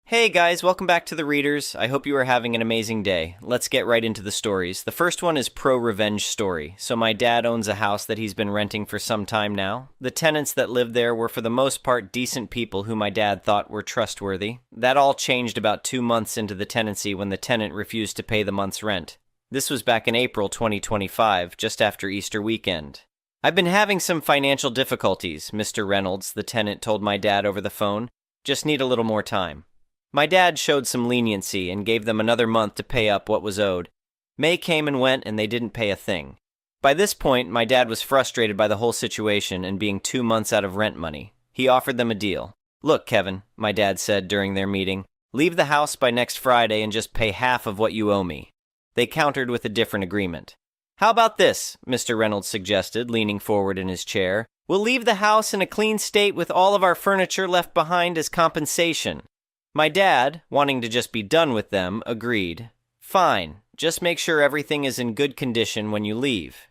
Hey guys, welcome back to the Readers. I hope you are having an amazing day. Let's get right into the stories. The first one is Pro-Revenge Story. So my dad owns a house that he's been renting for some time now. The tenants that lived there were for the most part decent people who my dad thought were trustworthy. That all changed about 2 months into the tenancy when the tenant refused to pay the month's rent. This was back in April 2025, just after Easter weekend. "I've been having some financial difficulties," Mr. Reynolds, the tenant, told my dad over the phone. "Just need a little more time." My dad showed some leniency and gave them another month to pay up what was owed. May came and went and they didn't pay a thing. By this point, my dad was frustrated by the whole situation and being 2 months out of rent money. He offered them a deal. "Look, Kevin," my dad said during their meeting, "leave the house by next Friday and just pay half of what you owe me." They countered with a different agreement. "How about this?" Mr. Reynolds suggested, leaning forward in his chair. "We'll leave the house in a clean state with all of our furniture left behind as compensation." My dad, wanting to just be done with them, agreed. "Fine, just make sure everything is in good condition when you leave."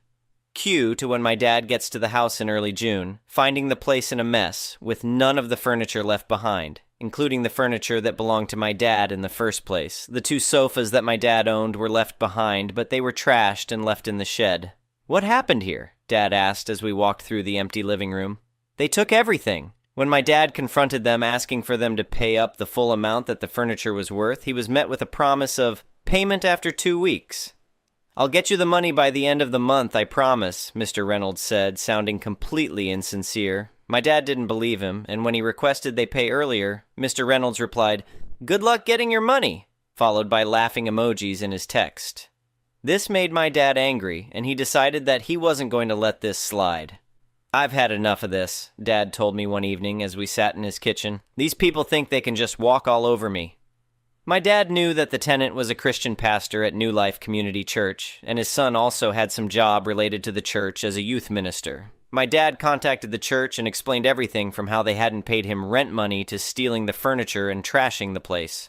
Cue to when my dad gets to the house in early June, finding the place in a mess, with none of the furniture left behind, including the furniture that belonged to my dad in the first place. The 2 sofas that my dad owned were left behind, but they were trashed and left in the shed. "What happened here?" Dad asked as we walked through the empty living room. "They took everything." When my dad confronted them asking for them to pay up the full amount that the furniture was worth, he was met with a promise of payment after 2 weeks. "I'll get you the money by the end of the month, I promise," Mr. Reynolds said, sounding completely insincere. My dad didn't believe him, and when he requested they pay earlier, Mr. Reynolds replied, "Good luck getting your money," followed by laughing emojis in his text. This made my dad angry, and he decided that he wasn't going to let this slide. "I've had enough of this," Dad told me one evening as we sat in his kitchen. "These people think they can just walk all over me." My dad knew that the tenant was a Christian pastor at New Life Community Church, and his son also had some job related to the church as a youth minister. My dad contacted the church and explained everything from how they hadn't paid him rent money to stealing the furniture and trashing the place.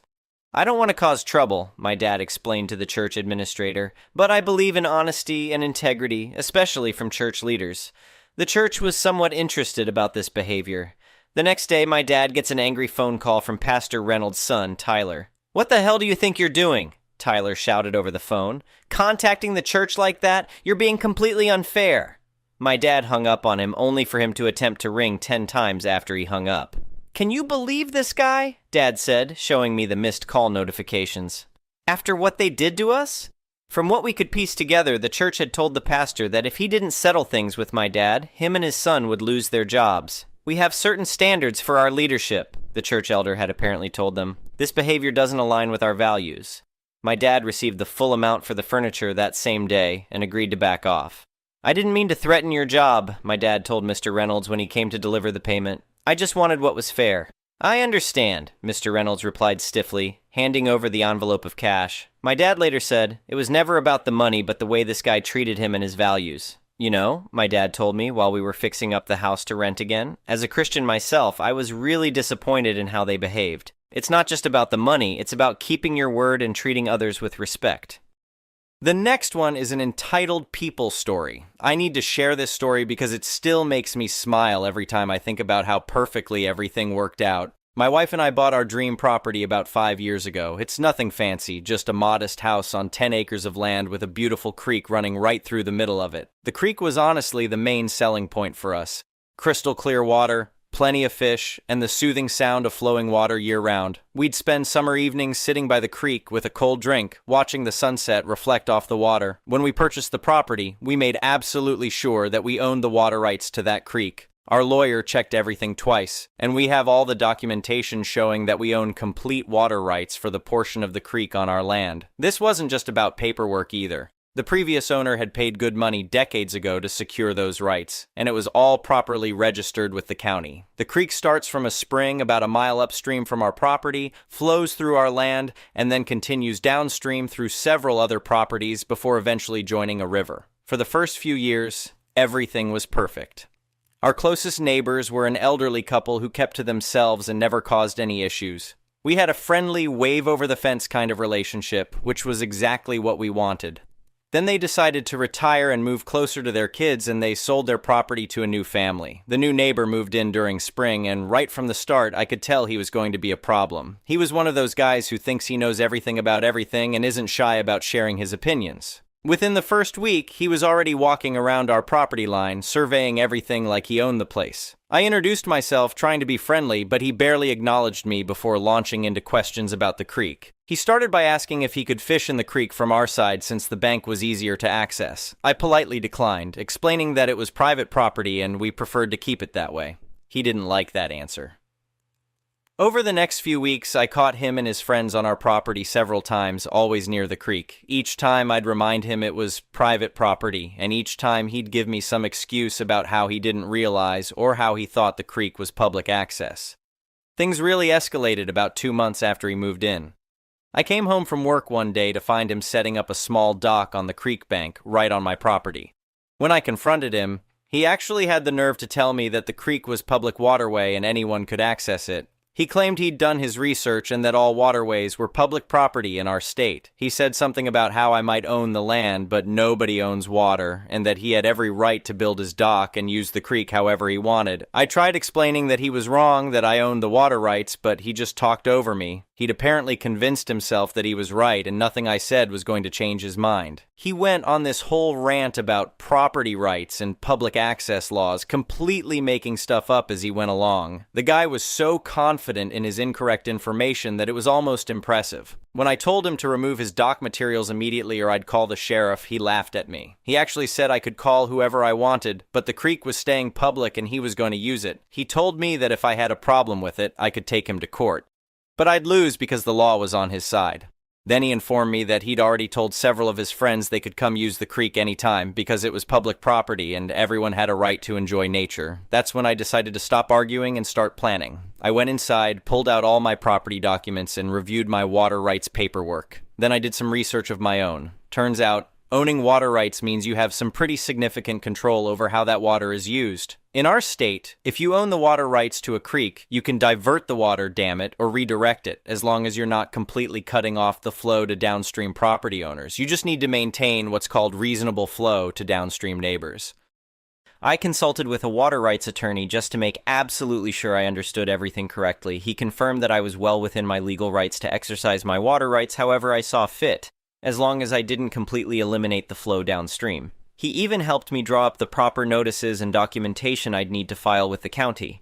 "I don't want to cause trouble," my dad explained to the church administrator, "but I believe in honesty and integrity, especially from church leaders." The church was somewhat interested about this behavior. The next day, my dad gets an angry phone call from Pastor Reynolds' son, Tyler. "What the hell do you think you're doing?" Tyler shouted over the phone. "Contacting the church like that? You're being completely unfair." My dad hung up on him only for him to attempt to ring 10 times after he hung up. "Can you believe this guy?" Dad said, showing me the missed call notifications. "After what they did to us?" From what we could piece together, the church had told the pastor that if he didn't settle things with my dad, him and his son would lose their jobs. "We have certain standards for our leadership," the church elder had apparently told them. "This behavior doesn't align with our values." My dad received the full amount for the furniture that same day and agreed to back off. "I didn't mean to threaten your job," my dad told Mr. Reynolds when he came to deliver the payment. "I just wanted what was fair." "I understand," Mr. Reynolds replied stiffly, handing over the envelope of cash. My dad later said, "It was never about the money but the way this guy treated him and his values." "You know," my dad told me while we were fixing up the house to rent again, "as a Christian myself, I was really disappointed in how they behaved. It's not just about the money, it's about keeping your word and treating others with respect." The next one is an entitled people story. I need to share this story because it still makes me smile every time I think about how perfectly everything worked out. My wife and I bought our dream property about 5 years ago. It's nothing fancy, just a modest house on 10 acres of land with a beautiful creek running right through the middle of it. The creek was honestly the main selling point for us. Crystal clear water, plenty of fish, and the soothing sound of flowing water year-round. We'd spend summer evenings sitting by the creek with a cold drink, watching the sunset reflect off the water. When we purchased the property, we made absolutely sure that we owned the water rights to that creek. Our lawyer checked everything twice, and we have all the documentation showing that we own complete water rights for the portion of the creek on our land. This wasn't just about paperwork either. The previous owner had paid good money decades ago to secure those rights, and it was all properly registered with the county. The creek starts from a spring about a mile upstream from our property, flows through our land, and then continues downstream through several other properties before eventually joining a river. For the first few years, everything was perfect. Our closest neighbors were an elderly couple who kept to themselves and never caused any issues. We had a friendly, wave-over-the-fence kind of relationship, which was exactly what we wanted. Then they decided to retire and move closer to their kids, and they sold their property to a new family. The new neighbor moved in during spring, and right from the start, I could tell he was going to be a problem. He was one of those guys who thinks he knows everything about everything and isn't shy about sharing his opinions. Within the first week, he was already walking around our property line, surveying everything like he owned the place. I introduced myself, trying to be friendly, but he barely acknowledged me before launching into questions about the creek. He started by asking if he could fish in the creek from our side since the bank was easier to access. I politely declined, explaining that it was private property and we preferred to keep it that way. He didn't like that answer. Over the next few weeks, I caught him and his friends on our property several times, always near the creek. Each time I'd remind him it was private property, and each time he'd give me some excuse about how he didn't realize or how he thought the creek was public access. Things really escalated about 2 months after he moved in. I came home from work one day to find him setting up a small dock on the creek bank right on my property. When I confronted him, he actually had the nerve to tell me that the creek was public waterway and anyone could access it. He claimed he'd done his research and that all waterways were public property in our state. He said something about how I might own the land, but nobody owns water, and that he had every right to build his dock and use the creek however he wanted. I tried explaining that he was wrong, that I owned the water rights, but he just talked over me. He'd apparently convinced himself that he was right, and nothing I said was going to change his mind. He went on this whole rant about property rights and public access laws, completely making stuff up as he went along. The guy was so confident in his incorrect information that it was almost impressive. When I told him to remove his dock materials immediately or I'd call the sheriff, he laughed at me. He actually said I could call whoever I wanted, but the creek was staying public and he was going to use it. He told me that if I had a problem with it, I could take him to court. But I'd lose because the law was on his side. Then he informed me that he'd already told several of his friends they could come use the creek anytime because it was public property and everyone had a right to enjoy nature. That's when I decided to stop arguing and start planning. I went inside, pulled out all my property documents, and reviewed my water rights paperwork. Then I did some research of my own. Turns out, owning water rights means you have some pretty significant control over how that water is used. In our state, if you own the water rights to a creek, you can divert the water, dam it, or redirect it, as long as you're not completely cutting off the flow to downstream property owners. You just need to maintain what's called reasonable flow to downstream neighbors. I consulted with a water rights attorney just to make absolutely sure I understood everything correctly. He confirmed that I was well within my legal rights to exercise my water rights however I saw fit, as long as I didn't completely eliminate the flow downstream. He even helped me draw up the proper notices and documentation I'd need to file with the county.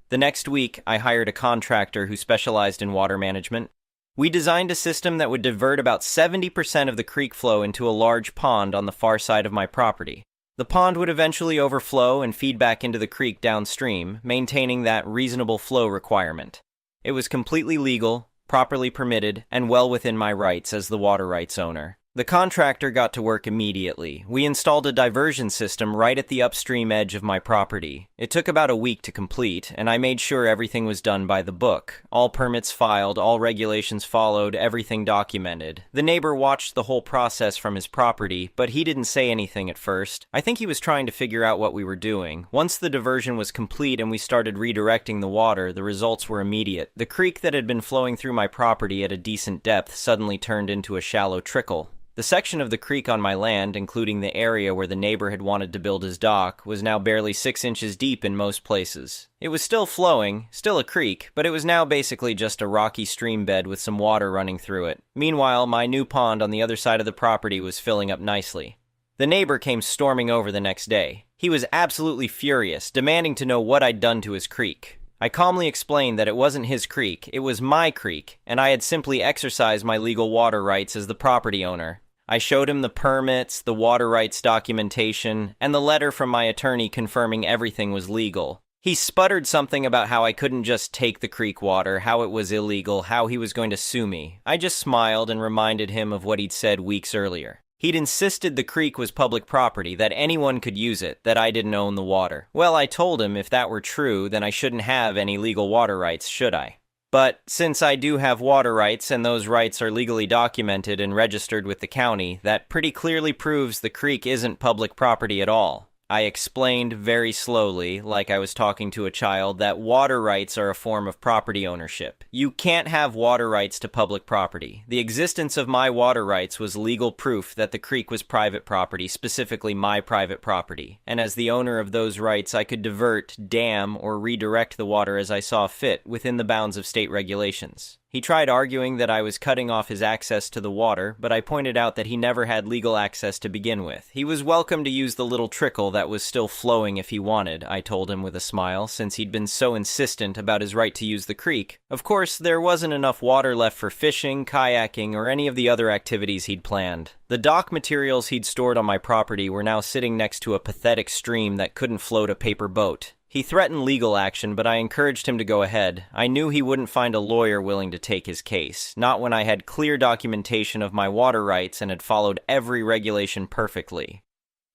The next week, I hired a contractor who specialized in water management. We designed a system that would divert about 70% of the creek flow into a large pond on the far side of my property. The pond would eventually overflow and feed back into the creek downstream, maintaining that reasonable flow requirement. It was completely legal, properly permitted, and well within my rights as the water rights owner. The contractor got to work immediately. We installed a diversion system right at the upstream edge of my property. It took about a week to complete, and I made sure everything was done by the book. All permits filed, all regulations followed, everything documented. The neighbor watched the whole process from his property, but he didn't say anything at first. I think he was trying to figure out what we were doing. Once the diversion was complete and we started redirecting the water, the results were immediate. The creek that had been flowing through my property at a decent depth suddenly turned into a shallow trickle. The section of the creek on my land, including the area where the neighbor had wanted to build his dock, was now barely 6 inches deep in most places. It was still flowing, still a creek, but it was now basically just a rocky stream bed with some water running through it. Meanwhile, my new pond on the other side of the property was filling up nicely. The neighbor came storming over the next day. He was absolutely furious, demanding to know what I'd done to his creek. I calmly explained that it wasn't his creek, it was my creek, and I had simply exercised my legal water rights as the property owner. I showed him the permits, the water rights documentation, and the letter from my attorney confirming everything was legal. He sputtered something about how I couldn't just take the creek water, how it was illegal, how he was going to sue me. I just smiled and reminded him of what he'd said weeks earlier. He'd insisted the creek was public property, that anyone could use it, that I didn't own the water. Well, I told him if that were true, then I shouldn't have any legal water rights, should I? But since I do have water rights and those rights are legally documented and registered with the county, that pretty clearly proves the creek isn't public property at all. I explained very slowly, like I was talking to a child, that water rights are a form of property ownership. You can't have water rights to public property. The existence of my water rights was legal proof that the creek was private property, specifically my private property. And as the owner of those rights, I could divert, dam, or redirect the water as I saw fit within the bounds of state regulations. He tried arguing that I was cutting off his access to the water, but I pointed out that he never had legal access to begin with. He was welcome to use the little trickle that was still flowing if he wanted, I told him with a smile, since he'd been so insistent about his right to use the creek. Of course, there wasn't enough water left for fishing, kayaking, or any of the other activities he'd planned. The dock materials he'd stored on my property were now sitting next to a pathetic stream that couldn't float a paper boat. He threatened legal action, but I encouraged him to go ahead. I knew he wouldn't find a lawyer willing to take his case, not when I had clear documentation of my water rights and had followed every regulation perfectly.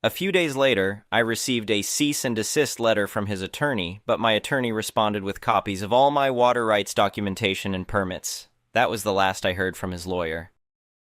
A few days later, I received a cease and desist letter from his attorney, but my attorney responded with copies of all my water rights documentation and permits. That was the last I heard from his lawyer.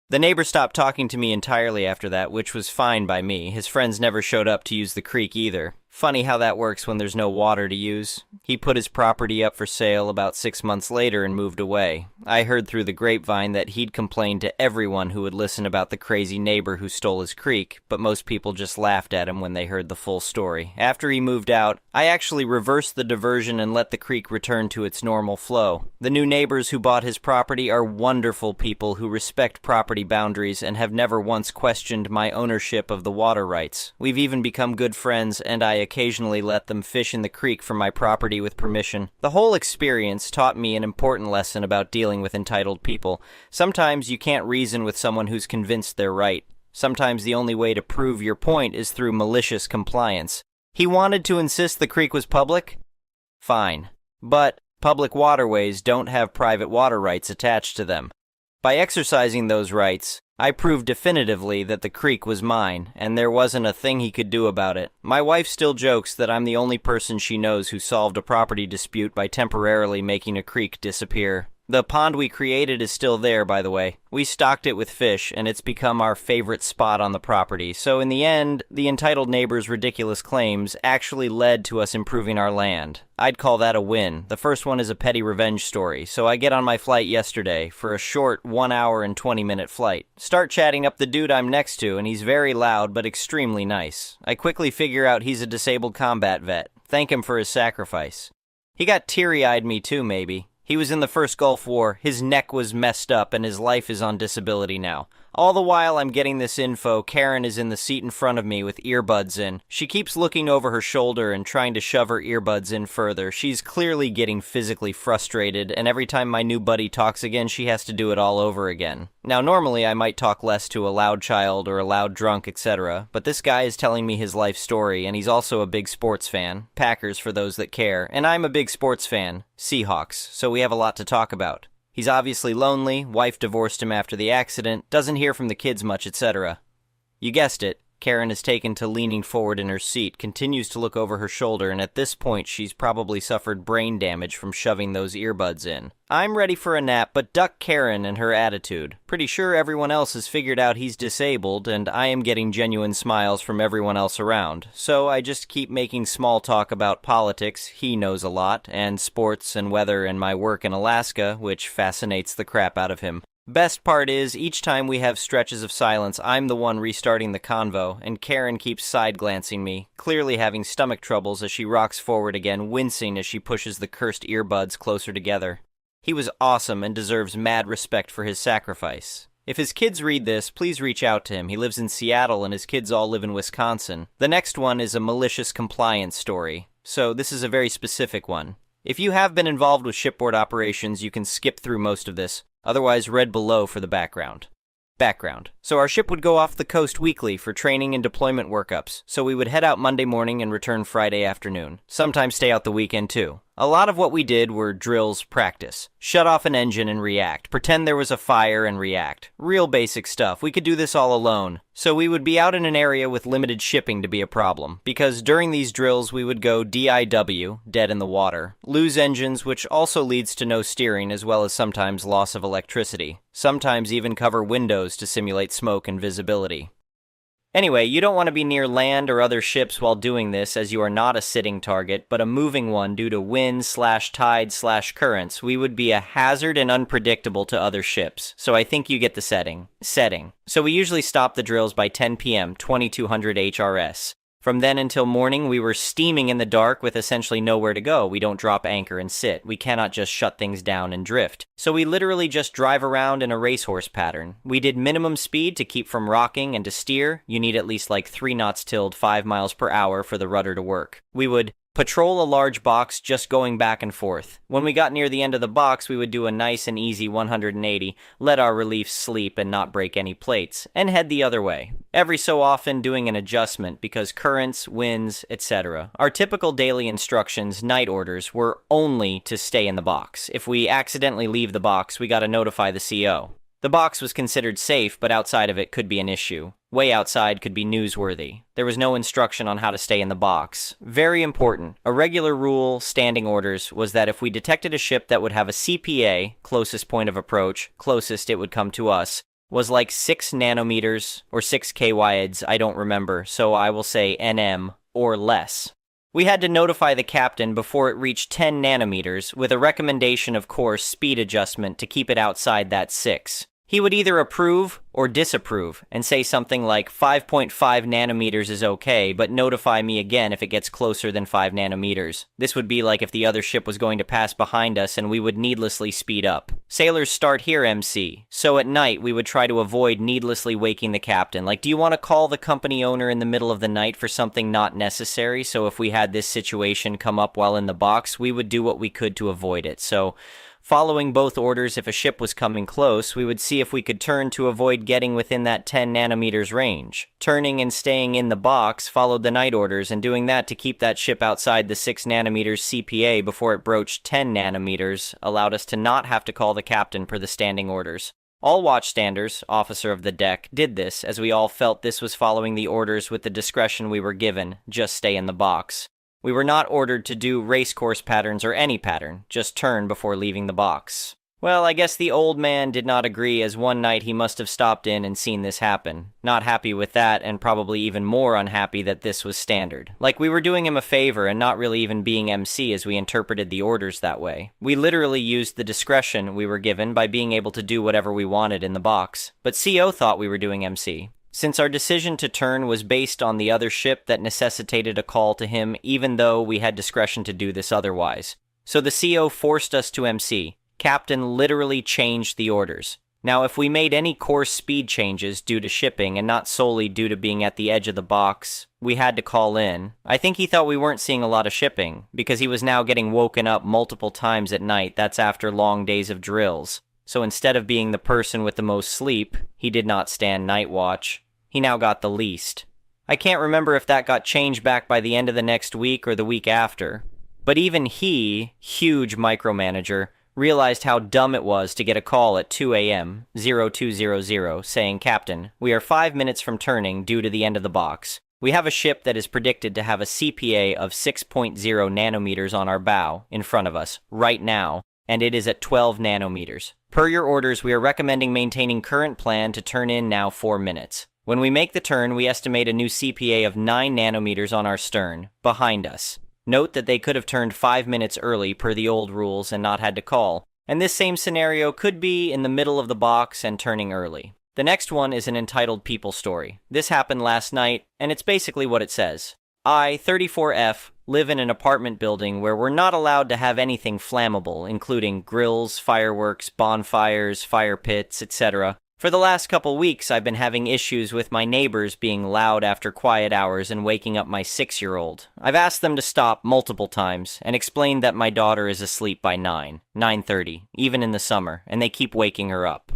The neighbor stopped talking to me entirely after that, which was fine by me. His friends never showed up to use the creek either. Funny how that works when there's no water to use. He put his property up for sale about 6 months later and moved away. I heard through the grapevine that he'd complained to everyone who would listen about the crazy neighbor who stole his creek, but most people just laughed at him when they heard the full story. After he moved out, I actually reversed the diversion and let the creek return to its normal flow. The new neighbors who bought his property are wonderful people who respect property boundaries and have never once questioned my ownership of the water rights. We've even become good friends, and I occasionally let them fish in the creek from my property with permission. The whole experience taught me an important lesson about dealing with entitled people. Sometimes you can't reason with someone who's convinced they're right. Sometimes the only way to prove your point is through malicious compliance. He wanted to insist the creek was public? Fine. But public waterways don't have private water rights attached to them. By exercising those rights, I proved definitively that the creek was mine, and there wasn't a thing he could do about it. My wife still jokes that I'm the only person she knows who solved a property dispute by temporarily making a creek disappear. The pond we created is still there, by the way. We stocked it with fish, and it's become our favorite spot on the property. So in the end, the entitled neighbor's ridiculous claims actually led to us improving our land. I'd call that a win. The first one is a petty revenge story, so I get on my flight yesterday for a short 1 hour and 20-minute flight. Start chatting up the dude I'm next to, and he's very loud but extremely nice. I quickly figure out he's a disabled combat vet. Thank him for his sacrifice. He got teary-eyed me too, maybe. He was in the first Gulf War, his neck was messed up, and his life is on disability now. All the while I'm getting this info, Karen is in the seat in front of me with earbuds in. She keeps looking over her shoulder and trying to shove her earbuds in further. She's clearly getting physically frustrated, and every time my new buddy talks again, she has to do it all over again. Now, normally I might talk less to a loud child or a loud drunk, etc., but this guy is telling me his life story, and he's also a big sports fan. Packers for those that care, and I'm a big sports fan. Seahawks, so we have a lot to talk about. He's obviously lonely, wife divorced him after the accident, doesn't hear from the kids much, etc. You guessed it, Karen is taken to leaning forward in her seat, continues to look over her shoulder, and at this point she's probably suffered brain damage from shoving those earbuds in. I'm ready for a nap, but duck Karen and her attitude. Pretty sure everyone else has figured out he's disabled, and I am getting genuine smiles from everyone else around. So I just keep making small talk about politics, he knows a lot, and sports and weather and my work in Alaska, which fascinates the crap out of him. Best part is, each time we have stretches of silence, I'm the one restarting the convo, and Karen keeps side-glancing me, clearly having stomach troubles as she rocks forward again, wincing as she pushes the cursed earbuds closer together. He was awesome and deserves mad respect for his sacrifice. If his kids read this, please reach out to him. He lives in Seattle and his kids all live in Wisconsin. The next one is a malicious compliance story, so this is a very specific one. If you have been involved with shipboard operations, you can skip through most of this. Otherwise, read below for the background. So our ship would go off the coast weekly for training and deployment workups, so we would head out Monday morning and return Friday afternoon. Sometimes stay out the weekend too. A lot of what we did were drills practice. Shut off an engine and react. Pretend there was a fire and react. Real basic stuff. We could do this all alone. So we would be out in an area with limited shipping to be a problem, because during these drills we would go DIW, dead in the water, lose engines, which also leads to no steering, as well as sometimes loss of electricity. Sometimes even cover windows to simulate smoke and visibility. Anyway, you don't want to be near land or other ships while doing this, as you are not a sitting target, but a moving one due to wind/tide/currents. We would be a hazard and unpredictable to other ships, so I think you get the setting. So we usually stop the drills by 10 p.m., 2200 HRS. From then until morning, we were steaming in the dark with essentially nowhere to go. We don't drop anchor and sit. We cannot just shut things down and drift. So we literally just drive around in a racehorse pattern. We did minimum speed to keep from rocking, and to steer, you need at least like 3 knots tilled 5 miles per hour for the rudder to work. We would patrol a large box just going back and forth. When we got near the end of the box, we would do a nice and easy 180, let our relief sleep and not break any plates, and head the other way. Every so often doing an adjustment because currents, winds, etc. Our typical daily instructions, night orders, were only to stay in the box. If we accidentally leave the box, we gotta notify the CO. The box was considered safe, but outside of it could be an issue. Way outside could be newsworthy. There was no instruction on how to stay in the box. Very important. A regular rule, standing orders, was that if we detected a ship that would have a CPA, closest point of approach, closest it would come to us, was like 6 nanometers, or 6 kYids, I don't remember, so I will say NM, or less. We had to notify the captain before it reached 10 nanometers, with a recommendation, of course, speed adjustment to keep it outside that 6. He would either approve or disapprove and say something like 5.5 nanometers is okay, but notify me again if it gets closer than 5 nanometers. This would be like if the other ship was going to pass behind us and we would needlessly speed up. Sailors start here, MC. So at night, we would try to avoid needlessly waking the captain. Like, do you want to call the company owner in the middle of the night for something not necessary? So if we had this situation come up while in the box, we would do what we could to avoid it. So following both orders, if a ship was coming close, we would see if we could turn to avoid getting within that 10 nanometers range. Turning and staying in the box followed the night orders, and doing that to keep that ship outside the 6 nanometers CPA before it broached 10 nanometers allowed us to not have to call the captain per the standing orders. All watchstanders, officer of the deck, did this, as we all felt this was following the orders with the discretion we were given, just stay in the box. We were not ordered to do racecourse patterns or any pattern, just turn before leaving the box. Well, I guess the old man did not agree, as one night he must have stopped in and seen this happen. Not happy with that, and probably even more unhappy that this was standard. Like we were doing him a favor and not really even being MC as we interpreted the orders that way. We literally used the discretion we were given by being able to do whatever we wanted in the box. But CO thought we were doing MC. Since our decision to turn was based on the other ship that necessitated a call to him, even though we had discretion to do this otherwise. So the CO forced us to MC. Captain literally changed the orders. Now, if we made any course speed changes due to shipping and not solely due to being at the edge of the box, we had to call in. I think he thought we weren't seeing a lot of shipping, because he was now getting woken up multiple times at night. That's after long days of drills. So instead of being the person with the most sleep, he did not stand night watch. He now got the least. I can't remember if that got changed back by the end of the next week or the week after. But even he, huge micromanager, realized how dumb it was to get a call at 2 a.m., 0200, saying, "Captain, we are 5 minutes from turning due to the end of the box. We have a ship that is predicted to have a CPA of 6.0 nanometers on our bow, in front of us, right now, and it is at 12 nanometers. Per your orders, we are recommending maintaining current plan to turn in now 4 minutes. When we make the turn, we estimate a new CPA of 9 nanometers on our stern, behind us. Note that they could have turned 5 minutes early per the old rules and not had to call, and this same scenario could be in the middle of the box and turning early." The next one is an entitled people story. This happened last night, and it's basically what it says. I, 34F, live in an apartment building where we're not allowed to have anything flammable, including grills, fireworks, bonfires, fire pits, etc. For the last couple weeks, I've been having issues with my neighbors being loud after quiet hours and waking up my 6-year-old. I've asked them to stop multiple times and explained that my daughter is asleep by 9:30, even in the summer, and they keep waking her up.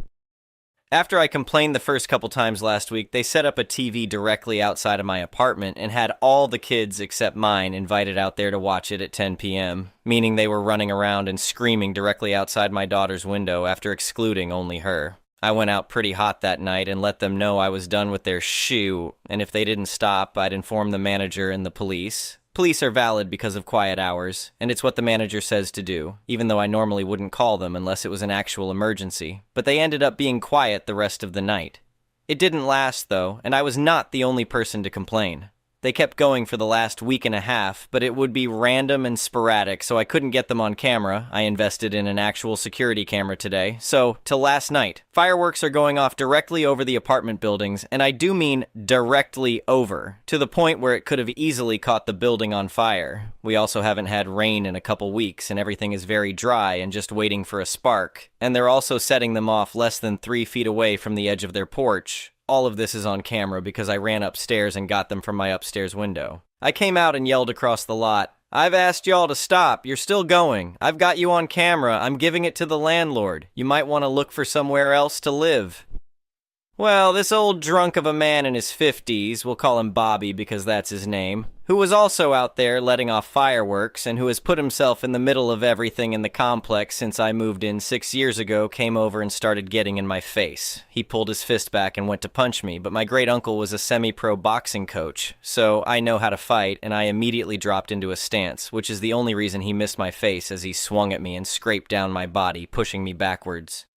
After I complained the first couple times last week, they set up a TV directly outside of my apartment and had all the kids except mine invited out there to watch it at 10 p.m., meaning they were running around and screaming directly outside my daughter's window after excluding only her. I went out pretty hot that night and let them know I was done with their shoe, and if they didn't stop, I'd inform the manager and the police. Police are valid because of quiet hours, and it's what the manager says to do, even though I normally wouldn't call them unless it was an actual emergency, but they ended up being quiet the rest of the night. It didn't last, though, and I was not the only person to complain. They kept going for the last week and a half, but it would be random and sporadic, so I couldn't get them on camera. I invested in an actual security camera today. So, till last night. Fireworks are going off directly over the apartment buildings, and I do mean directly over, to the point where it could have easily caught the building on fire. We also haven't had rain in a couple weeks, and everything is very dry and just waiting for a spark. And they're also setting them off less than 3 feet away from the edge of their porch. All of this is on camera because I ran upstairs and got them from my upstairs window. I came out and yelled across the lot, "I've asked y'all to stop. You're still going. I've got you on camera. I'm giving it to the landlord. You might want to look for somewhere else to live." Well, this old drunk of a man in his 50s, we'll call him Bobby because that's his name, who was also out there letting off fireworks and who has put himself in the middle of everything in the complex since I moved in 6 years ago, came over and started getting in my face. He pulled his fist back and went to punch me, but my great uncle was a semi-pro boxing coach, so I know how to fight, and I immediately dropped into a stance, which is the only reason he missed my face as he swung at me and scraped down my body, pushing me backwards.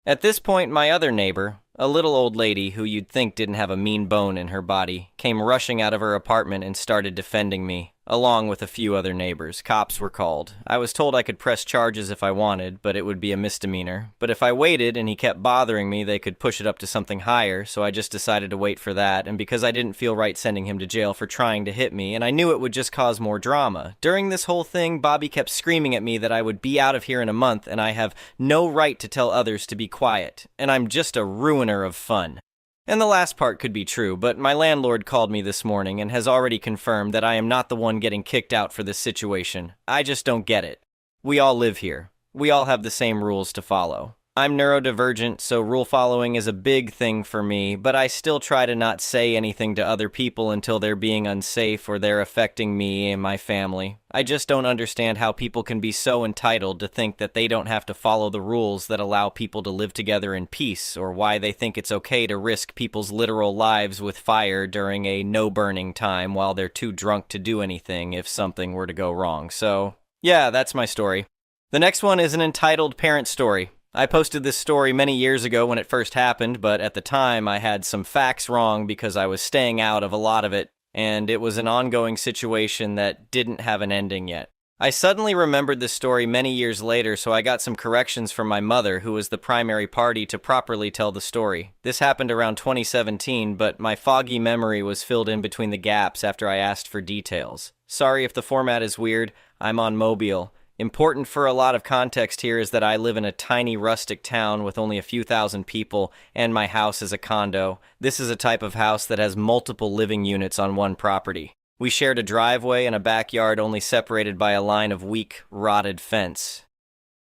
At this point, my other neighbor, a little old lady who you'd think didn't have a mean bone in her body, came rushing out of her apartment and started defending me, along with a few other neighbors. Cops were called. I was told I could press charges if I wanted, but it would be a misdemeanor. But if I waited and he kept bothering me, they could push it up to something higher, so I just decided to wait for that, and because I didn't feel right sending him to jail for trying to hit me, and I knew it would just cause more drama. During this whole thing, Bobby kept screaming at me that I would be out of here in a month, and I have no right to tell others to be quiet, and I'm just a ruiner of fun. And the last part could be true, but my landlord called me this morning and has already confirmed that I am not the one getting kicked out for this situation. I just don't get it. We all live here. We all have the same rules to follow. I'm neurodivergent, so rule following is a big thing for me, but I still try to not say anything to other people until they're being unsafe or they're affecting me and my family. I just don't understand how people can be so entitled to think that they don't have to follow the rules that allow people to live together in peace, or why they think it's okay to risk people's literal lives with fire during a no-burning time while they're too drunk to do anything if something were to go wrong. So, yeah, that's my story. The next one is an entitled parent story. I posted this story many years ago when it first happened, but at the time I had some facts wrong because I was staying out of a lot of it, and it was an ongoing situation that didn't have an ending yet. I suddenly remembered this story many years later, so I got some corrections from my mother, who was the primary party to properly tell the story. This happened around 2017, but my foggy memory was filled in between the gaps after I asked for details. Sorry if the format is weird, I'm on Mobile. Important for a lot of context here is that I live in a tiny rustic town with only a few thousand people, and my house is a condo. This is a type of house that has multiple living units on one property. We shared a driveway and a backyard only separated by a line of weak, rotted fence.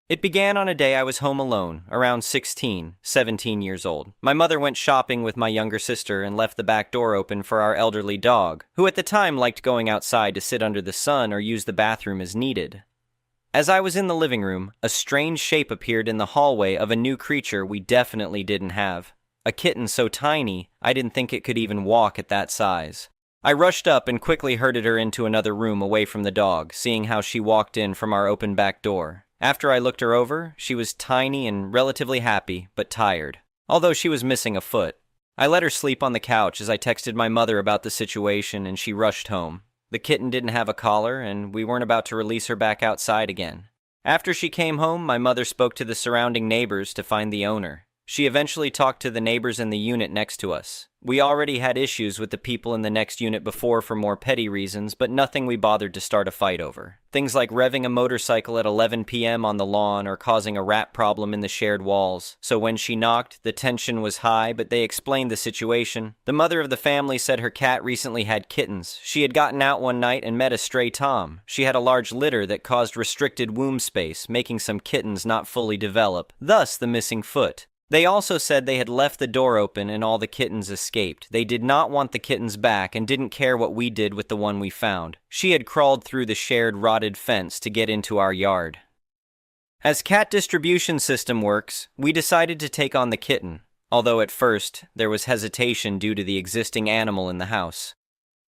It began on a day I was home alone, around 17 years old. My mother went shopping with my younger sister and left the back door open for our elderly dog, who at the time liked going outside to sit under the sun or use the bathroom as needed. As I was in the living room, a strange shape appeared in the hallway of a new creature we definitely didn't have. A kitten so tiny, I didn't think it could even walk at that size. I rushed up and quickly herded her into another room away from the dog, seeing how she walked in from our open back door. After I looked her over, she was tiny and relatively happy, but tired, although she was missing a foot. I let her sleep on the couch as I texted my mother about the situation, and she rushed home. The kitten didn't have a collar, and we weren't about to release her back outside again. After she came home, my mother spoke to the surrounding neighbors to find the owner. She eventually talked to the neighbors in the unit next to us. We already had issues with the people in the next unit before for more petty reasons, but nothing we bothered to start a fight over. Things like revving a motorcycle at 11 p.m. on the lawn or causing a rat problem in the shared walls. So when she knocked, the tension was high, but they explained the situation. The mother of the family said her cat recently had kittens. She had gotten out one night and met a stray tom. She had a large litter that caused restricted womb space, making some kittens not fully develop, thus the missing foot. They also said they had left the door open and all the kittens escaped. They did not want the kittens back and didn't care what we did with the one we found. She had crawled through the shared rotted fence to get into our yard. As cat distribution system works, we decided to take on the kitten, although at first there was hesitation due to the existing animal in the house.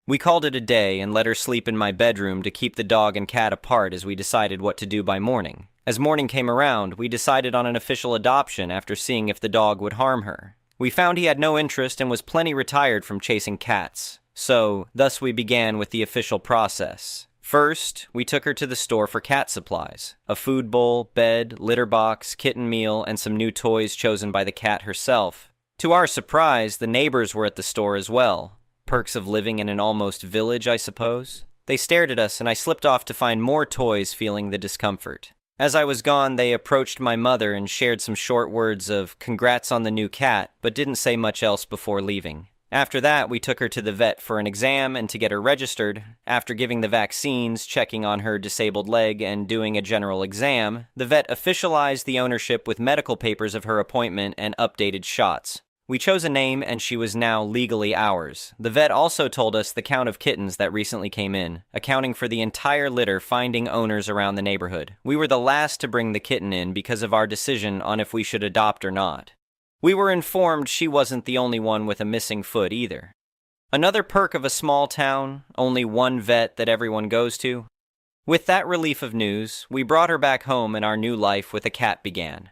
We called it a day and let her sleep in my bedroom to keep the dog and cat apart as we decided what to do by morning. As morning came around, we decided on an official adoption after seeing if the dog would harm her. We found he had no interest and was plenty retired from chasing cats. So, thus we began with the official process. First, we took her to the store for cat supplies. A food bowl, bed, litter box, kitten meal, and some new toys chosen by the cat herself. To our surprise, the neighbors were at the store as well. Perks of living in an almost village, I suppose. They stared at us, and I slipped off to find more toys, feeling the discomfort. As I was gone, they approached my mother and shared some short words of congrats on the new cat, but didn't say much else before leaving. After that, we took her to the vet for an exam and to get her registered. After giving the vaccines, checking on her disabled leg, and doing a general exam, the vet officialized the ownership with medical papers of her appointment and updated shots. We chose a name and she was now legally ours. The vet also told us the count of kittens that recently came in, accounting for the entire litter finding owners around the neighborhood. We were the last to bring the kitten in because of our decision on if we should adopt or not. We were informed she wasn't the only one with a missing foot either. Another perk of a small town, only one vet that everyone goes to. With that relief of news, we brought her back home and our new life with a cat began.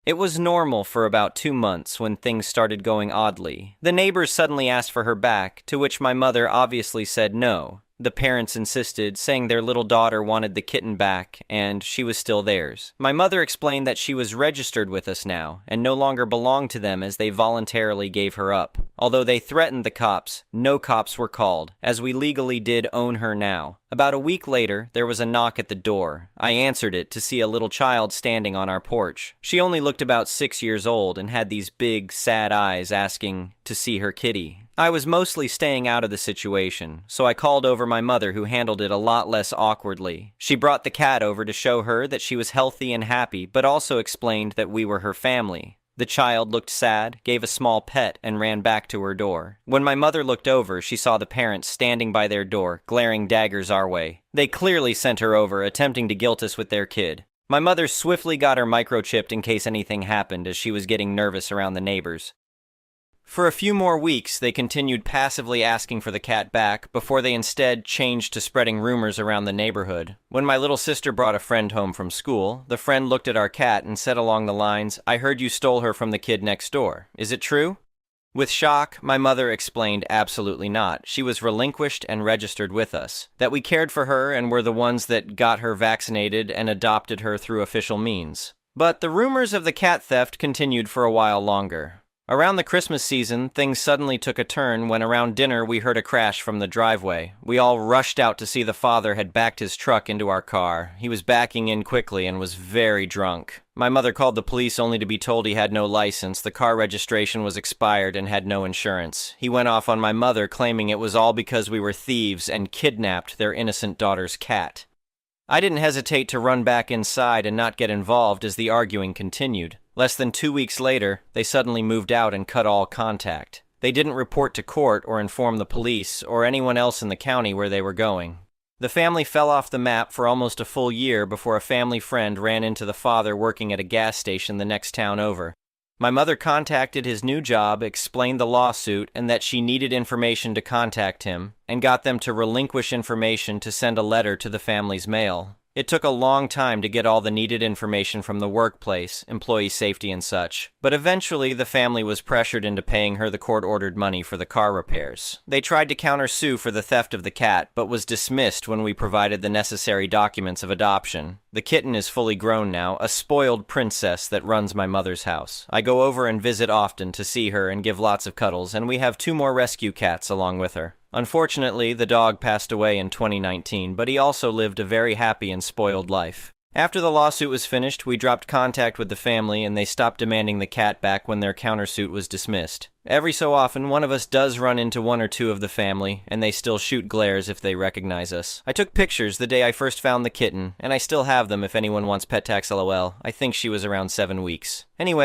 It was normal for about 2 months when things started going oddly. The neighbors suddenly asked for her back, to which my mother obviously said no. The parents insisted, saying their little daughter wanted the kitten back, and she was still theirs. My mother explained that she was registered with us now, and no longer belonged to them as they voluntarily gave her up. Although they threatened the cops, no cops were called, as we legally did own her now. About a week later, there was a knock at the door. I answered it to see a little child standing on our porch. She only looked about 6 years old and had these big, sad eyes asking to see her kitty. I was mostly staying out of the situation, so I called over my mother, who handled it a lot less awkwardly. She brought the cat over to show her that she was healthy and happy, but also explained that we were her family. The child looked sad, gave a small pet, and ran back to her door. When my mother looked over, she saw the parents standing by their door, glaring daggers our way. They clearly sent her over, attempting to guilt us with their kid. My mother swiftly got her microchipped in case anything happened, as she was getting nervous around the neighbors. For a few more weeks, they continued passively asking for the cat back, before they instead changed to spreading rumors around the neighborhood. When my little sister brought a friend home from school, the friend looked at our cat and said along the lines, "I heard you stole her from the kid next door. Is it true?" With shock, my mother explained absolutely not. She was relinquished and registered with us. That we cared for her and were the ones that got her vaccinated and adopted her through official means. But the rumors of the cat theft continued for a while longer. Around the Christmas season, things suddenly took a turn when around dinner we heard a crash from the driveway. We all rushed out to see the father had backed his truck into our car. He was backing in quickly and was very drunk. My mother called the police only to be told he had no license, the car registration was expired, and had no insurance. He went off on my mother, claiming it was all because we were thieves and kidnapped their innocent daughter's cat. I didn't hesitate to run back inside and not get involved as the arguing continued. Less than 2 weeks later, they suddenly moved out and cut all contact. They didn't report to court or inform the police or anyone else in the county where they were going. The family fell off the map for almost a full year before a family friend ran into the father working at a gas station the next town over. My mother contacted his new job, explained the lawsuit, and that she needed information to contact him, and got them to relinquish information to send a letter to the family's mail. It took a long time to get all the needed information from the workplace, employee safety and such, but eventually the family was pressured into paying her the court-ordered money for the car repairs. They tried to countersue for the theft of the cat, but was dismissed when we provided the necessary documents of adoption. The kitten is fully grown now, a spoiled princess that runs my mother's house. I go over and visit often to see her and give lots of cuddles, and we have 2 more rescue cats along with her. Unfortunately, the dog passed away in 2019, but he also lived a very happy and spoiled life. After the lawsuit was finished, we dropped contact with the family and they stopped demanding the cat back when their countersuit was dismissed. Every so often, one of us does run into 1 or 2 of the family, and they still shoot glares if they recognize us. I took pictures the day I first found the kitten, and I still have them if anyone wants pet tax LOL. I think she was around 7 weeks. Anyway,